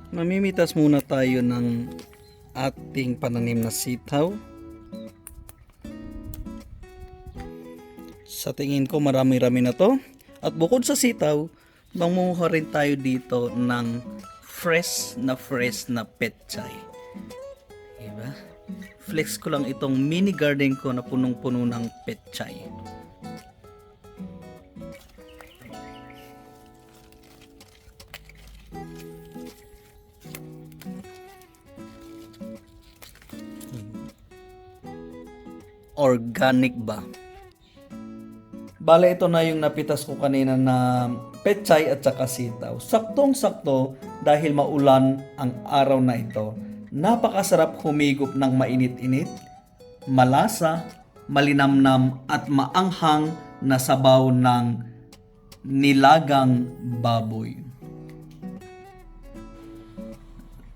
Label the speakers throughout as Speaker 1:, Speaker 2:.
Speaker 1: Mamimitas muna tayo ng ating pananim na sitaw. Sa tingin ko marami-rami na to. At bukod sa sitaw, mangunguha rin tayo dito ng fresh na petchay. Diba? Flex ko lang itong mini garden ko na punong-puno ng petchay. Organic ba? Bale, ito na yung napitas ko kanina na petchay at saka sitaw. Saktong-sakto dahil maulan ang araw na ito. Napakasarap humigop ng mainit-init, malasa, malinamnam at maanghang na sabaw ng nilagang baboy.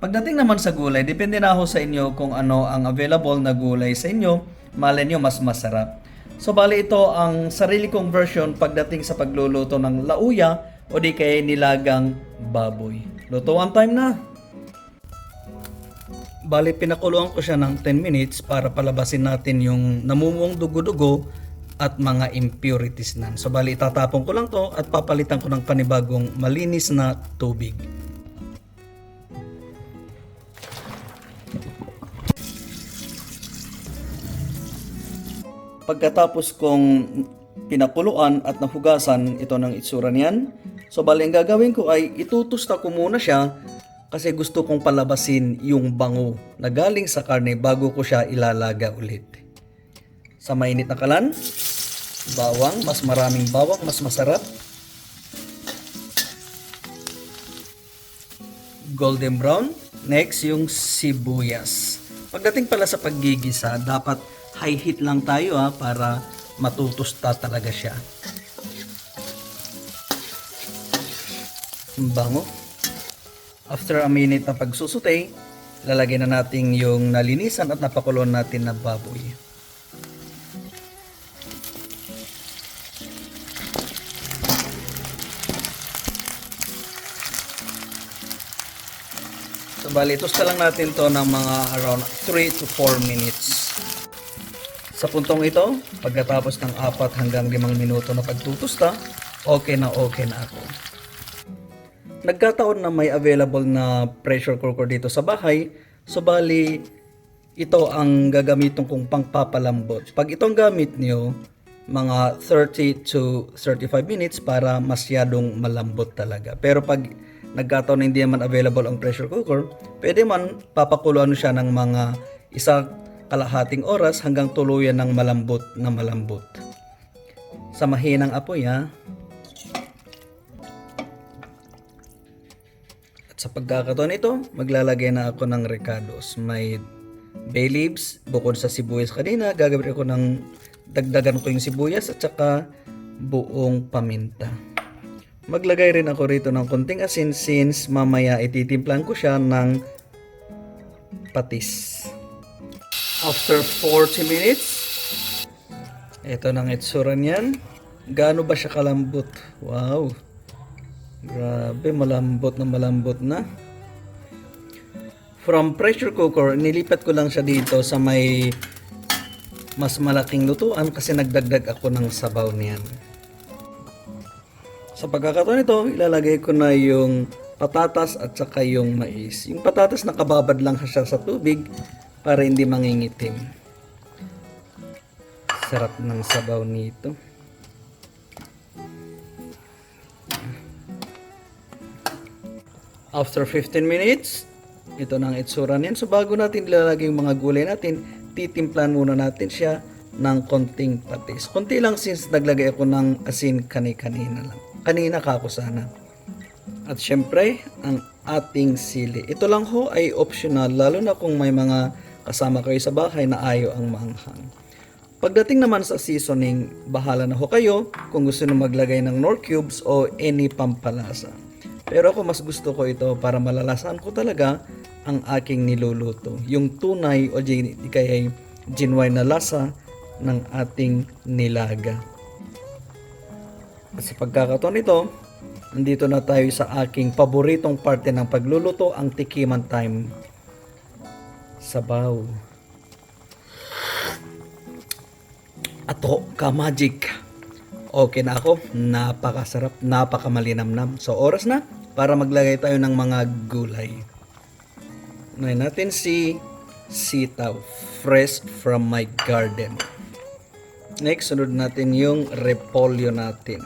Speaker 1: Pagdating naman sa gulay, depende na ako sa inyo kung ano ang available na gulay sa inyo. Malay nyo mas masarap. So bali ito ang sarili kong version pagdating sa pagluluto ng lauya o di kaya nilagang baboy. Lutuan time na! Bali pinakuluan ko siya ng 10 minutes para palabasin natin yung namumuong dugo-dugo at mga impurities nan. So bali itatapon ko lang to at papalitan ko ng panibagong malinis na tubig. Pagkatapos kong pinakuluan at nahugasan, ito ng itsura niyan. So bali ang gagawin ko ay itutusta ko muna siya kasi gusto kong palabasin yung bango na galing sa karne bago ko siya ilalaga ulit. Sa mainit na kalan, bawang, mas maraming bawang, mas masarap. Golden brown. Next, yung sibuyas. Pagdating pala sa paggigisa, dapat high heat lang tayo para matutusta talaga siya. Bango. After a minute na pagsusutay, lalagay na natin yung nalinisan at napakuloan natin na baboy. So bali, tusta lang natin to ng mga around 3 to 4 minutes. Sa puntong ito, pagkatapos ng 4 hanggang 5 minuto na pagtutusta, okay na ako. Nagkataon na may available na pressure cooker dito sa bahay, so bali, ito ang gagamitin kong pangpapalambot. Pag itong gamit nyo, mga 30 to 35 minutes para masyadong malambot talaga. Pero pag nagkataon na hindi naman available ang pressure cooker, pwede man papakuluan siya ng mga kalahating oras hanggang tuluyan ng malambot na malambot. Sa mahinang apoy At sa pagkakataon nito, maglalagay na ako ng recados. May bay leaves, bukod sa sibuyas kanina, gagawin ako ng dagdagan ko yung sibuyas at saka buong paminta. Maglagay rin ako rito ng konting asin since mamaya ititimplan ko siya ng patis. After 40 minutes, ito nang itsura niyan. Gaano ba siya kalambot? Wow! Grabe, malambot na. From pressure cooker, nilipat ko lang siya dito sa may mas malaking lutuan kasi nagdagdag ako ng sabaw niyan. Sa pagkakataon nito, ilalagay ko na yung patatas at saka yung mais. Yung patatas nakababad lang siya sa tubig para hindi mangingitim. Sarap ng sabaw nito. After 15 minutes, ito na ang itsura niyan. So bago natin ilalagay yung mga gulay natin, titimplan muna natin siya ng konting patis. Konti lang since naglagay ako ng asin kanina lang. Kanina kako sana. At syempre, ang ating sili. Ito lang ho ay optional, lalo na kung may mga kasama kayo sa bahay na ayaw ang maanghang. Pagdating naman sa seasoning, bahala na ho kayo kung gusto nyo maglagay ng Knorr cubes o any pampalasa. Pero ako mas gusto ko ito para malalasan ko talaga ang aking niluluto. Yung tunay o di kaya genuine na lasa ng ating nilaga. Kasi pagkakataon ito, Nandito na tayo sa aking paboritong parte ng pagluluto, ang tikiman time. Sabaw. Ato ka magic. Okay na ako. Napakasarap, napakamalinamnam. So oras na para maglagay tayo ng mga gulay. Unahin natin si sitaw, fresh from my garden. Next, sunod natin yung repolyo natin.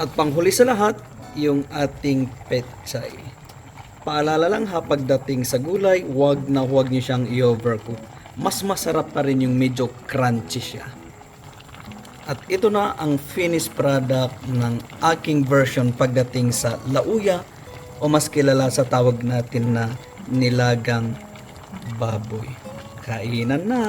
Speaker 1: At panghuli sa lahat, yung ating pechay. Paalala lang ha, pagdating sa gulay, huwag niyo siyang i-overcook. Mas masarap pa rin yung medyo crunchy siya. At ito na ang finished product ng aking version pagdating sa lauya o mas kilala sa tawag natin na nilagang baboy. Kainan na!